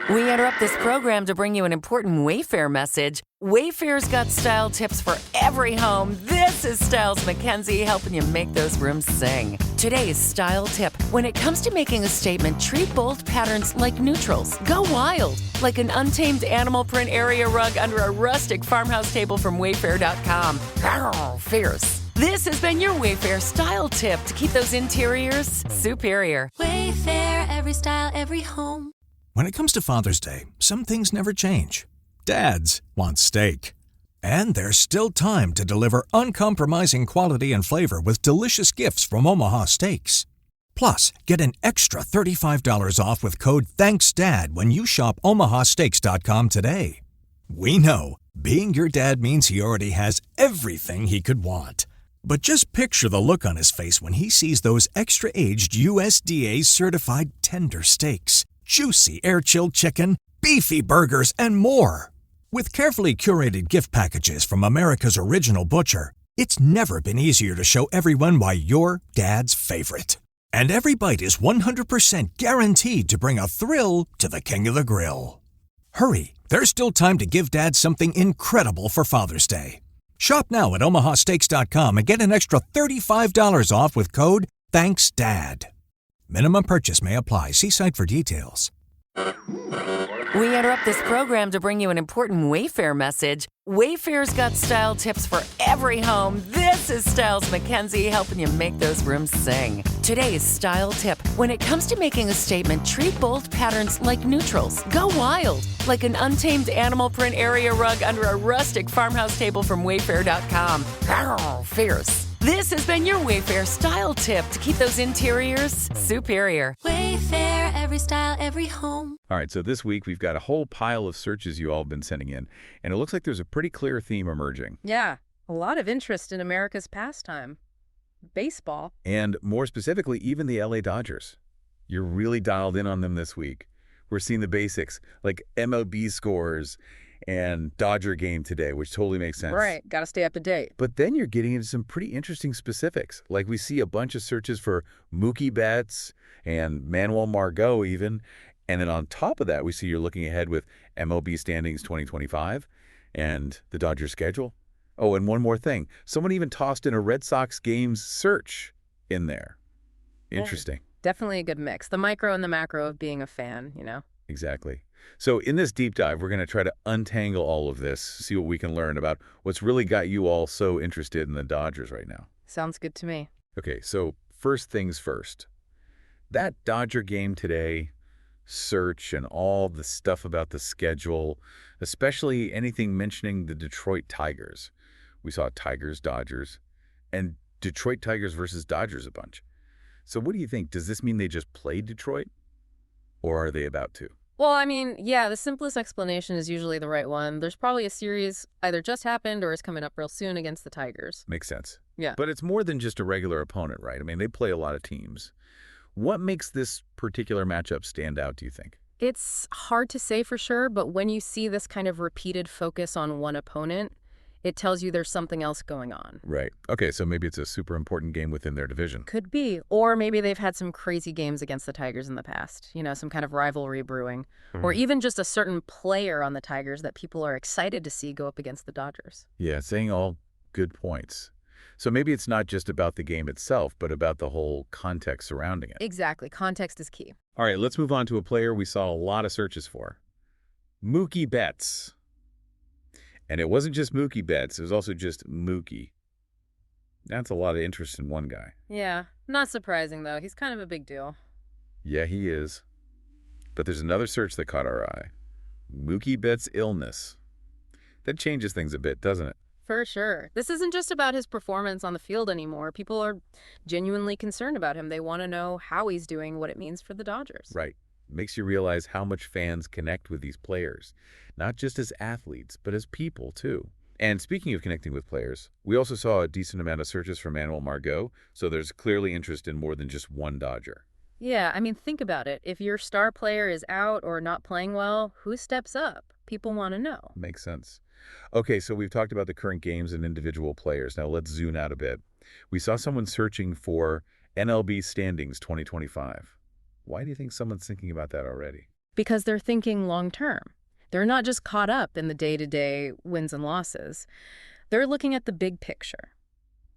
We interrupt this program to bring you an important Wayfair message. Wayfair's got style tips for every home. This is Styles McKenzie helping you make those rooms sing. Today's style tip. When it comes to making a statement, treat bold patterns like neutrals. Go wild, like an untamed animal print area rug under a rustic farmhouse table from Wayfair.com. Arr, fierce. This has been your Wayfair style tip to keep those interiors superior. Wayfair, every style, every home. When it comes to Father's Day, some things never change. Dads want steak. And there's still time to deliver uncompromising quality and flavor with delicious gifts from Omaha Steaks. Plus, get an extra $35 off with code THANKSDAD when you shop omahasteaks.com today. We know, being your dad means he already has everything he could want. But just picture the look on his face when he sees those extra-aged USDA-certified tender steaks, juicy air-chilled chicken, beefy burgers, and more. With carefully curated gift packages from America's original butcher, it's never been easier to show everyone why you're Dad's favorite. And every bite is 100% guaranteed to bring a thrill to the king of the grill. Hurry, there's still time to give Dad something incredible for Father's Day. Shop now at omahasteaks.com and get an extra $35 off with code THANKSDAD. Minimum purchase may apply. See site for details. We interrupt this program to bring you an important Wayfair message. Wayfair's got style tips for every home. This is Styles McKenzie helping you make those rooms sing. Today's style tip. When it comes to making a statement, treat bold patterns like neutrals. Go wild, like an untamed animal print area rug under a rustic farmhouse table from Wayfair.com. Arr, fierce. This has been your Wayfair style tip to keep those interiors superior. Wayfair, every style, every home. All right, so this week we've got a whole pile of searches you all have been sending in, and it looks like there's a pretty clear theme emerging. Yeah, a lot of interest in America's pastime. Baseball. And more specifically, even the LA Dodgers. You're really dialed in on them this week. We're seeing the basics, like MLB scores and Dodger game today, which totally makes sense. Right, got to stay up to date. But then you're getting into some pretty interesting specifics. Like we see a bunch of searches for Mookie Betts and Manuel Margot even. And then on top of that, we see you're looking ahead with MLB standings 2025 and the Dodgers schedule. Oh, and one more thing. Someone even tossed in a Red Sox games search in there. Interesting. Definitely a good mix. The micro and the macro of being a fan, you know? Exactly. So in this deep dive, we're going to try to untangle all of this, see what we can learn about what's really got you all so interested in the Dodgers right now. Sounds good to me. Okay, so first things first. That Dodger game today, search and all the stuff about the schedule, especially anything mentioning the Detroit Tigers. We saw Tigers, Dodgers, and Detroit Tigers versus Dodgers a bunch. So what do you think? Does this mean they just played Detroit? Or are they about to? Well, I mean, yeah, the simplest explanation is usually the right one. There's probably a series either just happened or is coming up real soon against the Tigers. Makes sense. Yeah. But it's more than just a regular opponent, right? I mean, they play a lot of teams. What makes this particular matchup stand out, do you think? It's hard to say for sure, but when you see this kind of repeated focus on one opponent, it tells you there's something else going on. Right. Okay, so maybe it's a super important game within their division. Could be. Or maybe they've had some crazy games against the Tigers in the past. You know, some kind of rivalry brewing. Or even just a certain player on the Tigers that people are excited to see go up against the Dodgers. Yeah, saying all good points. So maybe it's not just about the game itself, but about the whole context surrounding it. Exactly. Context is key. All right, let's move on to a player we saw a lot of searches for. Mookie Betts. And it wasn't just Mookie Betts, it was also just Mookie. That's a lot of interest in one guy. Yeah, not surprising though. He's kind of a big deal. Yeah, he is. But there's another search that caught our eye. Mookie Betts' illness. That changes things a bit, doesn't it? For sure. This isn't just about his performance on the field anymore. People are genuinely concerned about him. They want to know how he's doing, what it means for the Dodgers. Right. Makes you realize how much fans connect with these players, not just as athletes, but as people, too. And speaking of connecting with players, we also saw a decent amount of searches for Manuel Margot, so there's clearly interest in more than just one Dodger. Yeah, I mean, think about it. If your star player is out or not playing well, who steps up? People want to know. Makes sense. Okay, so we've talked about the current games and individual players. Now let's zoom out a bit. We saw someone searching for MLB standings 2025. Why do you think someone's thinking about that already? because they're thinking long term. They're not just caught up in the day-to-day wins and losses. They're looking at the big picture.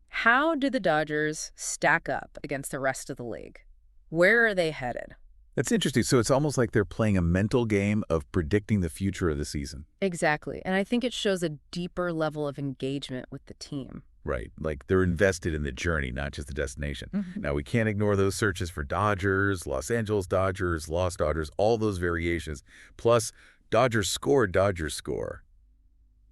How do the Dodgers stack up against the rest of the league? Where are they headed? That's interesting. So it's almost like they're playing a mental game of predicting the future of the season. Exactly. And I think it shows a deeper level of engagement with the team. Right. Like they're invested in the journey, not just the destination. Now, we can't ignore those searches for Dodgers, Los Angeles Dodgers, Lost Dodgers, all those variations. Plus, Dodgers score, Dodgers score.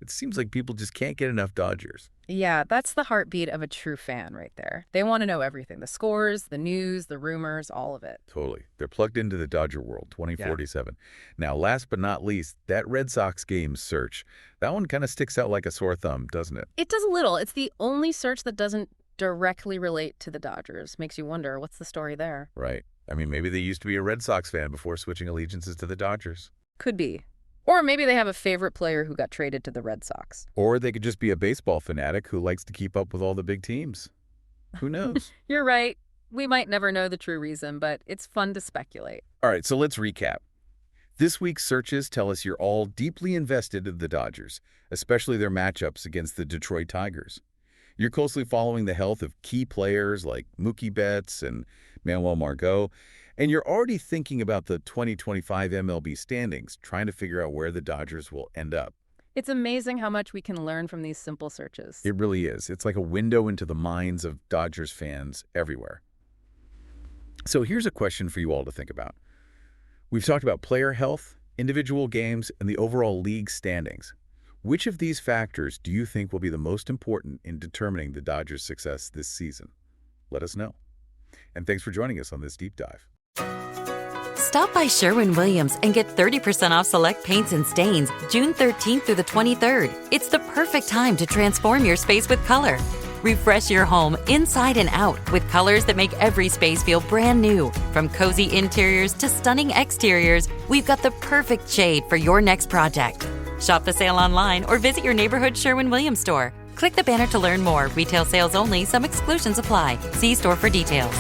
It seems like people just can't get enough Dodgers. Yeah, that's the heartbeat of a true fan right there. They want to know everything. The scores, the news, the rumors, all of it. Totally. They're plugged into the Dodger world, 2047. Now, last but not least, that Red Sox game search. That one kind of sticks out like a sore thumb, doesn't it? It does a little. It's the only search that doesn't directly relate to the Dodgers. Makes you wonder, what's the story there? Right. I mean, maybe they used to be a Red Sox fan before switching allegiances to the Dodgers. Could be. Or maybe they have a favorite player who got traded to the Red Sox. Or they could just be a baseball fanatic who likes to keep up with all the big teams. Who knows? You're right. We might never know the true reason, but it's fun to speculate. All right, so let's recap. This week's searches tell us you're all deeply invested in the Dodgers, especially their matchups against the Detroit Tigers. You're closely following the health of key players like Mookie Betts and Manuel Margot, and you're already thinking about the 2025 MLB standings, trying to figure out where the Dodgers will end up. It's amazing how much we can learn from these simple searches. It really is. It's like a window into the minds of Dodgers fans everywhere. So here's a question for you all to think about. We've talked about player health, individual games, and the overall league standings. Which of these factors do you think will be the most important in determining the Dodgers' success this season? Let us know. And thanks for joining us on this deep dive. Stop by Sherwin-Williams and get 30% off select paints and stains June 13th through the 23rd. It's the perfect time to transform your space with color. Refresh your home inside and out with colors that make every space feel brand new. From cozy interiors to stunning exteriors, we've got the perfect shade for your next project. Shop the sale online or visit your neighborhood Sherwin-Williams store. Click the banner to learn more. Retail sales only. Some exclusions apply. See store for details.